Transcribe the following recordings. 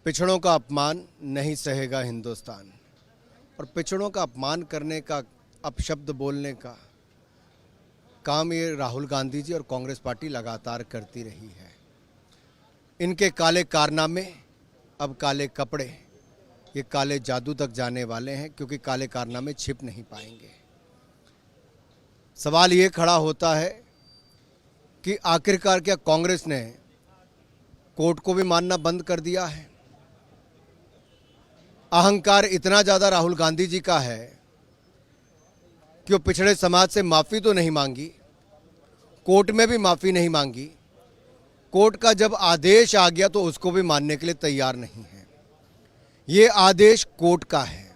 पिछड़ों का अपमान नहीं सहेगा हिंदुस्तान। और पिछड़ों का अपमान करने का, अपशब्द बोलने का काम ये राहुल गांधी जी और कांग्रेस पार्टी लगातार करती रही है। इनके काले कारनामे, अब काले कपड़े, ये काले जादू तक जाने वाले हैं, क्योंकि काले कारनामे छिप नहीं पाएंगे। सवाल ये खड़ा होता है कि आखिरकार क्या कांग्रेस ने कोर्ट को भी मानना बंद कर दिया है? अहंकार इतना ज़्यादा राहुल गांधी जी का है कि वो पिछड़े समाज से माफ़ी तो नहीं मांगी, कोर्ट में भी माफ़ी नहीं मांगी, कोर्ट का जब आदेश आ गया तो उसको भी मानने के लिए तैयार नहीं है। ये आदेश कोर्ट का है,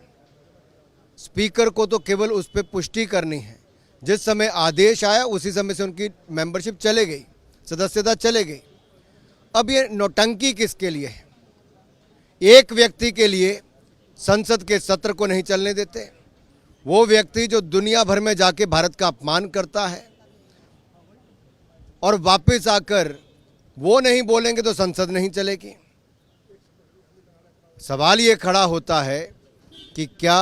स्पीकर को तो केवल उस पर पुष्टि करनी है। जिस समय आदेश आया उसी समय से उनकी मेंबरशिप चले गई, सदस्यता चले गई। अब ये नौटंकी किसके लिए है? एक व्यक्ति के लिए संसद के सत्र को नहीं चलने देते, वो व्यक्ति जो दुनिया भर में जाके भारत का अपमान करता है और वापस आकर वो नहीं बोलेंगे तो संसद नहीं चलेगी। सवाल ये खड़ा होता है कि क्या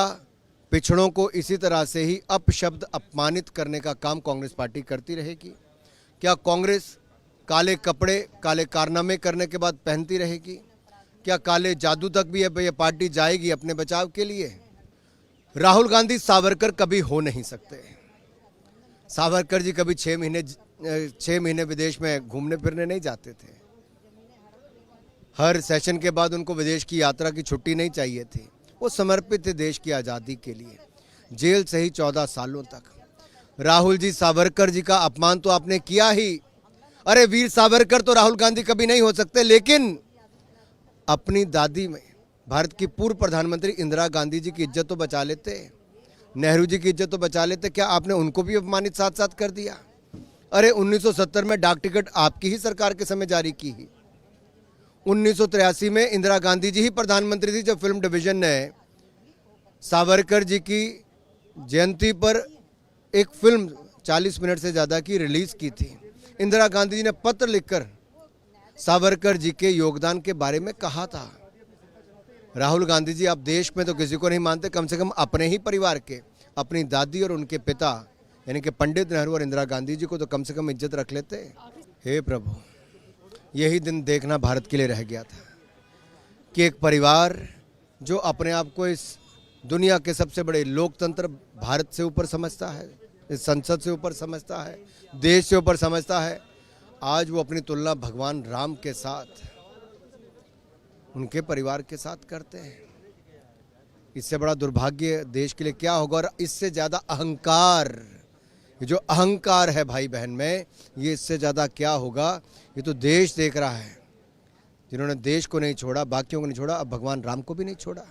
पिछड़ों को इसी तरह से ही अपशब्द, अपमानित करने का काम कांग्रेस पार्टी करती रहेगी? क्या कांग्रेस काले कपड़े, काले कारनामे करने के बाद पहनती रहेगी? क्या काले जादू तक भी ये पार्टी जाएगी अपने बचाव के लिए? राहुल गांधी सावरकर कभी हो नहीं सकते। सावरकर जी कभी 6 महीने विदेश में घूमने फिरने नहीं जाते थे। हर सेशन के बाद उनको विदेश की यात्रा की छुट्टी नहीं चाहिए थी। वो समर्पित थे देश की आज़ादी के लिए, जेल से ही 14 सालों तक। राहुल जी, सावरकर जी का अपमान तो आपने किया ही। अरे वीर सावरकर तो राहुल गांधी कभी नहीं हो सकते, लेकिन अपनी दादी में भारत की पूर्व प्रधानमंत्री इंदिरा गांधी जी की इज्जत तो बचा लेते, नेहरू जी की इज्जत तो बचा लेते। क्या आपने उनको भी अपमानित साथ साथ कर दिया? अरे 1970 में डाक टिकट आपकी ही सरकार के समय जारी की ही। 1983 में इंदिरा गांधी जी ही प्रधानमंत्री थी जब फिल्म डिवीजन ने सावरकर जी की जयंती पर एक फिल्म 40 मिनट से ज़्यादा की रिलीज़ की थी। इंदिरा गांधी जी ने पत्र लिखकर सावरकर जी के योगदान के बारे में कहा था। राहुल गांधी जी, आप देश में तो किसी को नहीं मानते, कम से कम अपने ही परिवार के, अपनी दादी और उनके पिता यानी कि पंडित नेहरू और इंदिरा गांधी जी को तो कम से कम इज्जत रख लेते। हे प्रभु, यही दिन देखना भारत के लिए रह गया था कि एक परिवार जो अपने आप को इस दुनिया के सबसे बड़े लोकतंत्र भारत से ऊपर समझता है, इस संसद से ऊपर समझता है, देश से ऊपर समझता है, आज वो अपनी तुलना भगवान राम के साथ, उनके परिवार के साथ करते हैं। इससे बड़ा दुर्भाग्य देश के लिए क्या होगा? और इससे ज़्यादा अहंकार, ये जो अहंकार है भाई बहन में, ये इससे ज़्यादा क्या होगा? ये तो देश देख रहा है। जिन्होंने देश को नहीं छोड़ा, बाकियों को नहीं छोड़ा, अब भगवान राम को भी नहीं छोड़ा।